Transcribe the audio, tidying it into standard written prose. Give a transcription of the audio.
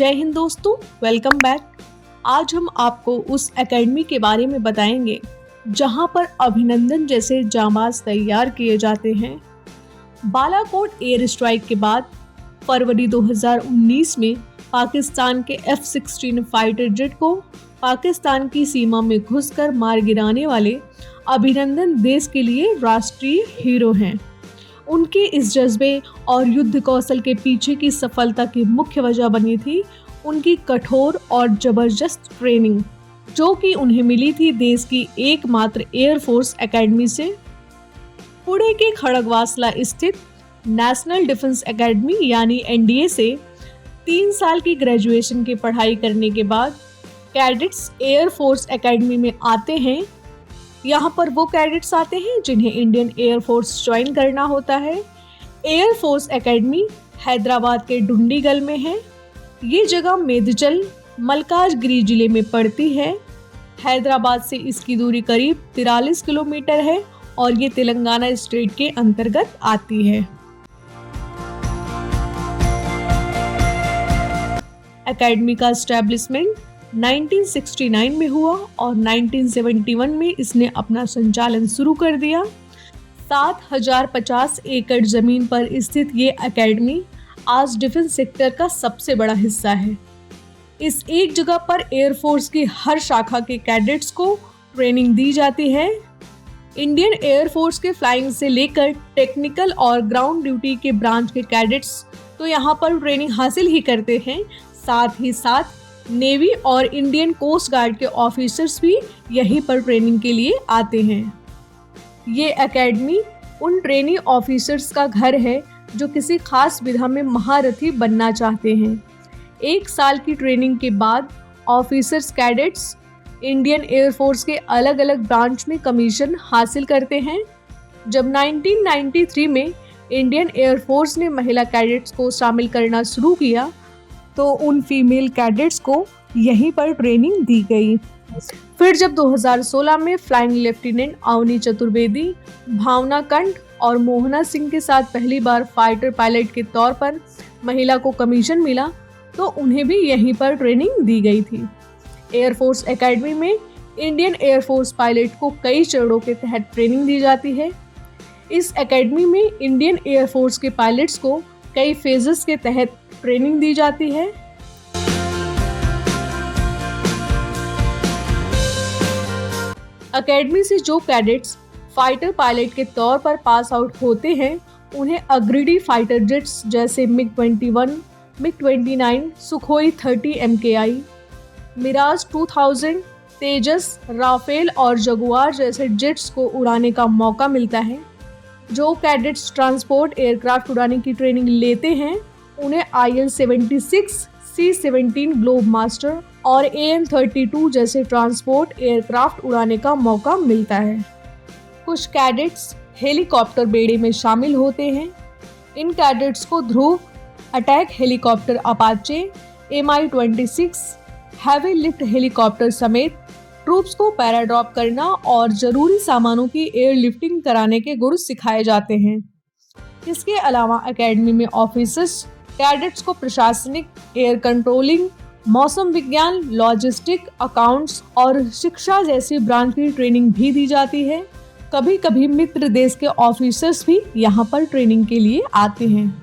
जय हिंद दोस्तों, welcome back. आज हम आपको उस एकेडमी के बारे में बताएंगे जहां पर अभिनंदन जैसे जांबाज तैयार किए जाते हैं। बालाकोट एयर स्ट्राइक के बाद फरवरी 2019 में पाकिस्तान के F-16 फाइटर जेट को पाकिस्तान की सीमा में घुसकर मार गिराने वाले अभिनंदन देश के लिए राष्ट्रीय हीरो हैं। उनके इस जज्बे और युद्ध कौशल के पीछे की सफलता की मुख्य वजह बनी थी उनकी कठोर और जबरदस्त ट्रेनिंग, जो कि उन्हें मिली थी देश की एकमात्र एयरफोर्स एकेडमी से। पुणे के खड़गवासला स्थित नेशनल डिफेंस एकेडमी यानी NDA से 3 साल की ग्रेजुएशन की पढ़ाई करने के बाद कैडेट्स एयरफोर्स एकेडमी में आते हैं। यहाँ पर वो कैडेट्स आते हैं जिन्हें इंडियन एयरफोर्स ज्वाइन करना होता है। एयरफोर्स एकेडमी हैदराबाद के डुंडीगल में है। ये जगह मेदचल मल्काजगिरी जिले में पड़ती है। हैदराबाद से इसकी दूरी करीब 43 किलोमीटर है और ये तेलंगाना स्टेट के अंतर्गत आती है। एकेडमी का एस्टैब्लिशमेंट 1969 में हुआ और 1971 में इसने अपना संचालन शुरू कर दिया। 7050 एकड़ जमीन पर स्थित ये एकेडमी आज डिफेंस सेक्टर का सबसे बड़ा हिस्सा है। इस एक जगह पर एयरफोर्स की हर शाखा के कैडेट्स को ट्रेनिंग दी जाती है। इंडियन एयरफोर्स के फ्लाइंग से लेकर टेक्निकल और ग्राउंड ड्यूटी के ब्रांच के कैडेट्स तो यहाँ पर ट्रेनिंग हासिल ही करते हैं, साथ ही साथ नेवी और इंडियन कोस्ट गार्ड के ऑफिसर्स भी यहीं पर ट्रेनिंग के लिए आते हैं। ये एकेडमी उन ट्रेनी ऑफिसर्स का घर है जो किसी खास विधा में महारथी बनना चाहते हैं। 1 साल की ट्रेनिंग के बाद ऑफिसर्स कैडेट्स इंडियन एयरफोर्स के अलग अलग ब्रांच में कमीशन हासिल करते हैं। जब 1993 में इंडियन एयरफोर्स ने महिला कैडेट्स को शामिल करना शुरू किया तो उन फीमेल कैडेट्स को यहीं पर ट्रेनिंग दी गई। फिर जब 2016 में फ्लाइंग लेफ्टिनेंट अवनी चतुर्वेदी, भावना कंठ और मोहना सिंह के साथ पहली बार फाइटर पायलट के तौर पर महिला को कमीशन मिला तो उन्हें भी यहीं पर ट्रेनिंग दी गई थी। एयरफोर्स एकेडमी में इंडियन एयरफोर्स पायलट को कई चरणों के तहत ट्रेनिंग दी जाती है। इस एकेडमी में इंडियन एयरफोर्स के पायलट्स को कई फेजेस के तहत ट्रेनिंग दी जाती है। एकेडमी से जो कैडेट्स फाइटर पायलट के तौर पर पास आउट होते हैं उन्हें अग्रणी फाइटर जेट्स जैसे MiG-21, MiG-29, Sukhoi 30 MKI, Mirage 2000, Tejas, Rafale और जगुआर जैसे जेट्स को उड़ाने का मौका मिलता है। जो कैडेट्स ट्रांसपोर्ट एयरक्राफ्ट उड़ाने की ट्रेनिंग लेते हैं उन्हें IL-76, C-17 ग्लोब मास्टर और AN-32 जैसे ट्रांसपोर्ट एयरक्राफ्ट उड़ाने का मौका मिलता है। कुछ कैडेट्स हेलीकॉप्टर बेड़े में शामिल होते हैं। इन कैडेट्स को Dhruv, attack helicopter Apache, Mi-26, heavy lift helicopter समेत ट्रूप्स को पैराड्रॉप करना और जरूरी सामानों की एयरलिफ्टिंग कराने के गुण सिखाए जाते हैं। इसके अलावा एकेडमी में ऑफिसर्स कैडेट्स को प्रशासनिक, एयर कंट्रोलिंग, मौसम विज्ञान, लॉजिस्टिक, अकाउंट्स और शिक्षा जैसी ब्रांच की ट्रेनिंग भी दी जाती है। कभी कभी मित्र देश के ऑफिसर्स भी यहाँ पर ट्रेनिंग के लिए आते हैं।